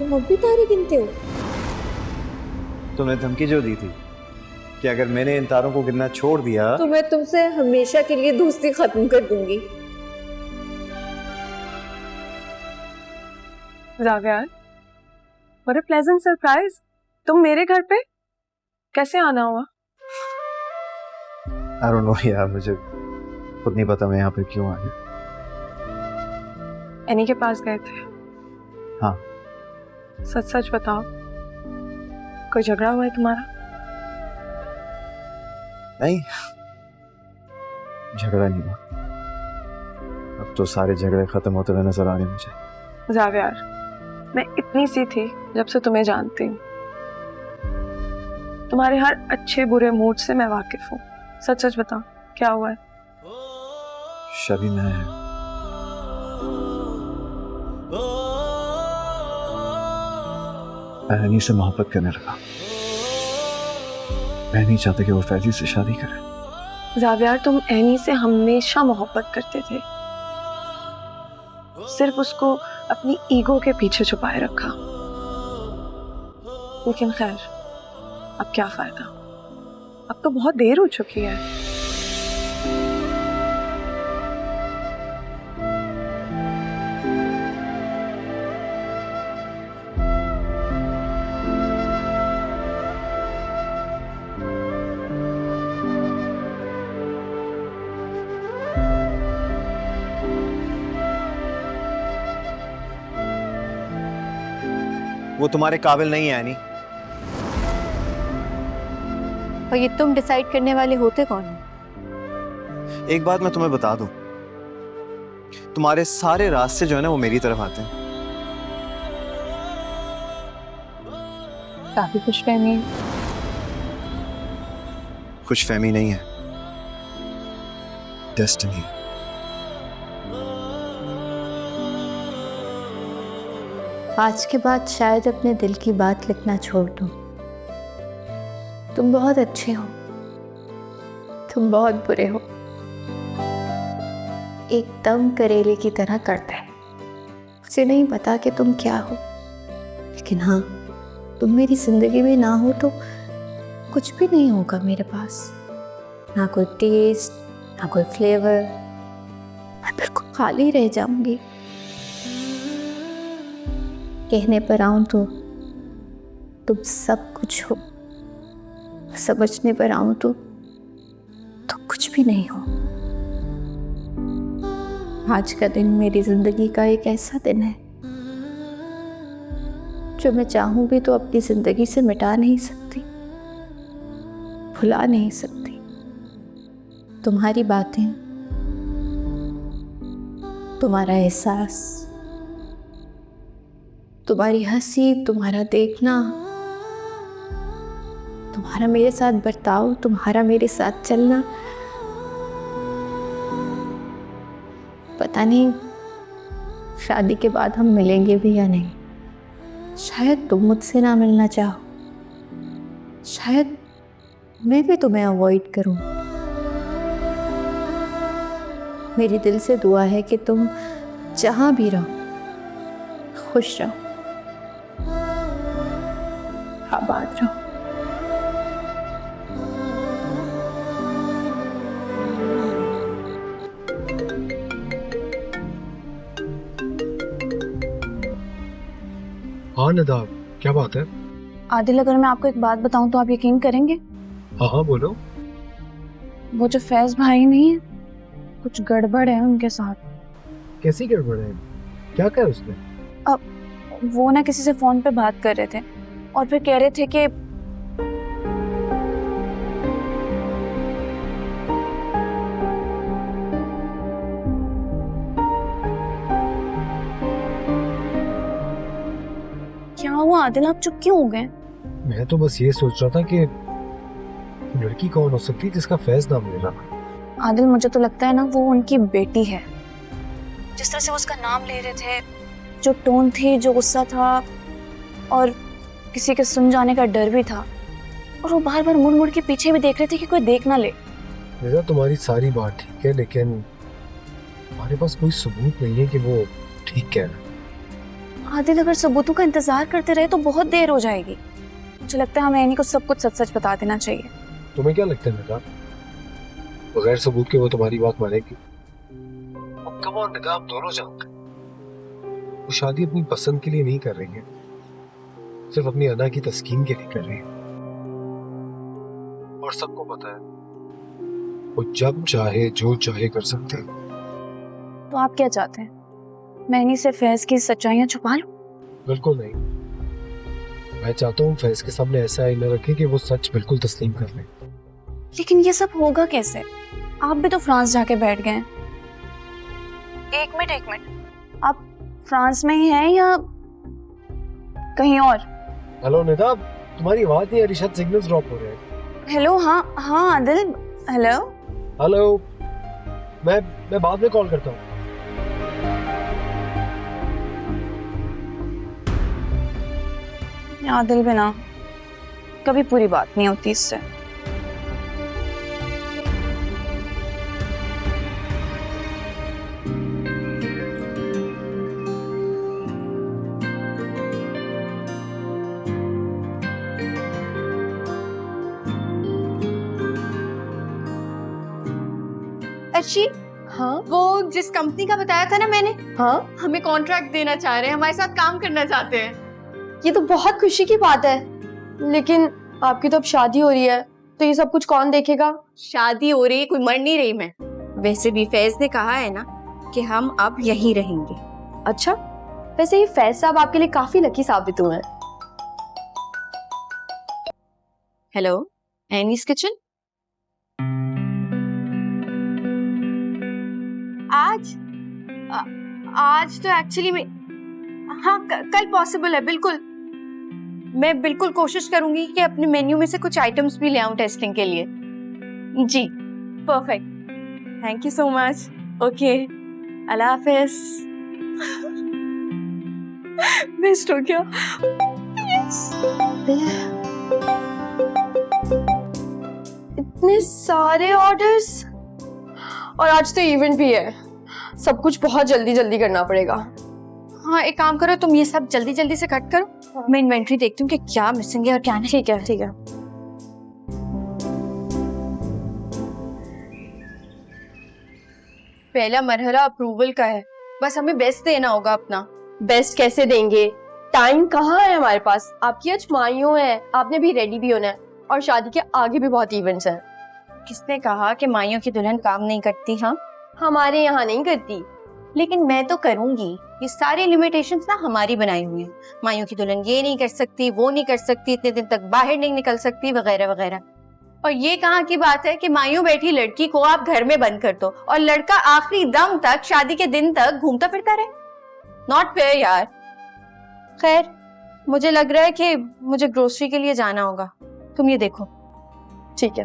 तुम अब भी तारे गिनते हो? तुमने धमकी जो दी थी कि अगर मैंने इन तारों को गिनना छोड़ दिया तो मैं तुमसे हमेशा के लिए दोस्ती खत्म कर दूंगी। Zaviyar, what a pleasant surprise। तुम मेरे घर पे कैसे आना हुआ? I don't know यार, मुझे खुद नहीं पता मैं यहाँ पे क्यों आ गया। एनी के पास गए थे? हाँ। सच सच बताओ, कोई झगड़ा हुआ है तुम्हारा? नहीं, झगड़ा नहीं हुआ। अब तो सारे झगड़े खत्म होते हुए नजर आ रहे मुझे। जावियार, मैं इतनी सी थी जब से तुम्हें जानती हूँ। तुम्हारे हर अच्छे बुरे मूड से मैं वाकिफ हूँ। सच सच बताओ, क्या हुआ है? शबी, मैं हनी से मोहब्बत करने लगा। मैं नहीं चाहता कि वो फैजी से शादी करे। जावियार, तुम एनी से हमेशा मोहब्बत करते थे, सिर्फ उसको अपनी ईगो के पीछे छुपाए रखा। लेकिन खैर, अब क्या फायदा, अब तो बहुत देर हो चुकी है। वो तुम्हारे काबिल नहीं है एनी। और ये तुम डिसाइड करने वाले होते कौन हो? एक बात मैं तुम्हें बता दूं, तुम्हारे सारे रास्ते जो है ना वो मेरी तरफ आते हैं। काफी खुशफहमी। खुशफहमी नहीं है, डेस्टिनी। आज के बाद शायद अपने दिल की बात लिखना छोड़ दूं। तुम बहुत अच्छे हो, तुम बहुत बुरे हो, एकदम करेले की तरह करते हैं। मुझे नहीं पता कि तुम क्या हो, लेकिन हाँ, तुम मेरी जिंदगी में ना हो तो कुछ भी नहीं होगा मेरे पास। ना कोई टेस्ट, ना कोई फ्लेवर, मैं बिल्कुल खाली रह जाऊंगी। कहने पर आऊं तो तुम सब कुछ हो, समझने पर आऊं तो कुछ भी नहीं हो। आज का दिन मेरी जिंदगी का एक ऐसा दिन है जो मैं चाहूं भी तो अपनी जिंदगी से मिटा नहीं सकती, भुला नहीं सकती। तुम्हारी बातें, तुम्हारा एहसास, तुम्हारी हंसी, तुम्हारा देखना, तुम्हारा मेरे साथ बर्ताव, तुम्हारा मेरे साथ चलना, पता नहीं शादी के बाद हम मिलेंगे भी या नहीं। शायद तुम मुझसे ना मिलना चाहो, शायद मैं भी तुम्हें अवॉइड करूं। मेरी दिल से दुआ है कि तुम जहां भी रहो खुश रहो, आबाद रहो। हाँ नदाब, क्या बात है? आदिल, अगर मैं आपको एक बात बताऊं तो आप यकीन करेंगे? हाँ हाँ बोलो। वो जो फैज भाई नहीं है, कुछ गड़बड़ है उनके साथ। कैसी गड़बड़ है? क्या कहा उसने? अब वो ना किसी से फोन पे बात कर रहे थे और फिर कह रहे थे कि क्या हुआ आदिल, आप चुप क्यों हो गए? मैं तो बस ये सोच रहा था कि लड़की कौन हो सकती है जिसका फैज नाम ले रहा। आदिल, मुझे तो लगता है ना वो उनकी बेटी है। जिस तरह से वो उसका नाम ले रहे थे, जो टोन थी, जो गुस्सा था और किसी के सुन जाने का डर भी था, और वो बार बार मुड़ मुड़ के पीछे भी देख रहे थे कि कोई देख ना ले। लिजा, तुम्हारी सारी बात ठीक है, लेकिन हमारे पास कोई सबूत नहीं है कि वो ठीक कह रहा है। आदिल अगर सबूतों का इंतजार करते रहे तो बहुत देर हो जाएगी। मुझे लगता है हमें एनी को सब कुछ सच सच बता देना चाहिए। तुम्हें क्या लगता है निदा, बगैर सबूत के वो तुम्हारी बात मानेगी? कम ऑन निदा, आप दोनों जानते हैं वो शादी अपनी पसंद के लिए नहीं कर रही है, सिर्फ अपनी अना की तस्कीन के लिए कर रही है। और सबको पता है वो जब चाहे जो चाहे कर सकते हैं। तो आप क्या चाहते हैं, मैं इन्हीं से फैज की सच्चाइयां छुपा लूं? बिल्कुल नहीं, मैं चाहता हूँ फैज के सामने ऐसा आईना रखें कि वो सच बिल्कुल तस्लीम कर ले। लेकिन ये सब होगा कैसे? आप भी तो फ्रांस जाके बैठ गए। एक मिनट, आप फ्रांस में ही हैं या कहीं और? हेलो निदा, तुम्हारी आवाज नहीं आ रही, शायद सिग्नल्स ड्रॉप हो रहे हैं। हेलो, हाँ आदिल, हेलो। हेलो, मैं बाद में कॉल करता हूँ। आदिल बिना कभी पूरी बात नहीं होती इससे। अर्शी, हाँ वो जिस कंपनी का बताया था ना मैंने, हाँ, हमें कॉन्ट्रैक्ट देना चाह रहे हैं, हमारे साथ काम करना चाहते हैं। ये तो बहुत खुशी की बात है, लेकिन आपकी तो अब शादी हो रही है, तो ये सब कुछ कौन देखेगा? शादी हो रही, कोई मर नहीं रही मैं। वैसे भी फैज ने कहा है ना कि हम अब यहीं रहेंगे। अच्छा, वैसे ये फैज साहब आपके लिए काफी लकी साबित हुए हैं। Hello, Annie's kitchen. आज तो एक्चुअली मैं, हाँ कल पॉसिबल है, बिल्कुल। मैं बिल्कुल कोशिश करूंगी कि अपने मेन्यू में से कुछ आइटम्स भी ले आऊं टेस्टिंग के लिए। जी, perfect, thank you so much. Okay, Allah हाफिज। बेस्ट हो गया। इतने सारे ऑर्डर्स, और आज तो इवेंट भी है, सब कुछ बहुत जल्दी जल्दी करना पड़ेगा। हाँ, एक काम करो, तुम ये सब जल्दी जल्दी से कट करो, मैं इन्वेंट्री देखती हूँ कि क्या मिसिंग है और क्या नहीं। ठीक है, ठीक है। पहला मरहला अप्रूवल का है, बस हमें बेस्ट देना होगा अपना। बेस्ट कैसे देंगे, टाइम कहाँ है हमारे पास? आपकी आज माइयों है, आपने भी रेडी भी होना है, और शादी के आगे भी बहुत इवेंट्स हैं। किसने कहा कि माइयों की दुल्हन काम नहीं करती? हाँ, हमारे यहाँ नहीं करती। लेकिन मैं तो करूंगी। ये सारी लिमिटेशंस ना हमारी बनाई हुई हैं। माइयों की दुल्हन ये नहीं कर सकती, वो नहीं कर सकती, इतने दिन तक बाहर नहीं निकल सकती, वगैरह वगैरह। और ये कहाँ की बात है कि माइयों बैठी लड़की को आप घर में बंद कर दो और लड़का आखिरी दम तक, शादी के दिन तक घूमता फिरता रहे? नॉट फेयर यार। खैर, मुझे लग रहा है कि मुझे ग्रोसरी के लिए जाना होगा, तुम ये देखो। ठीक है।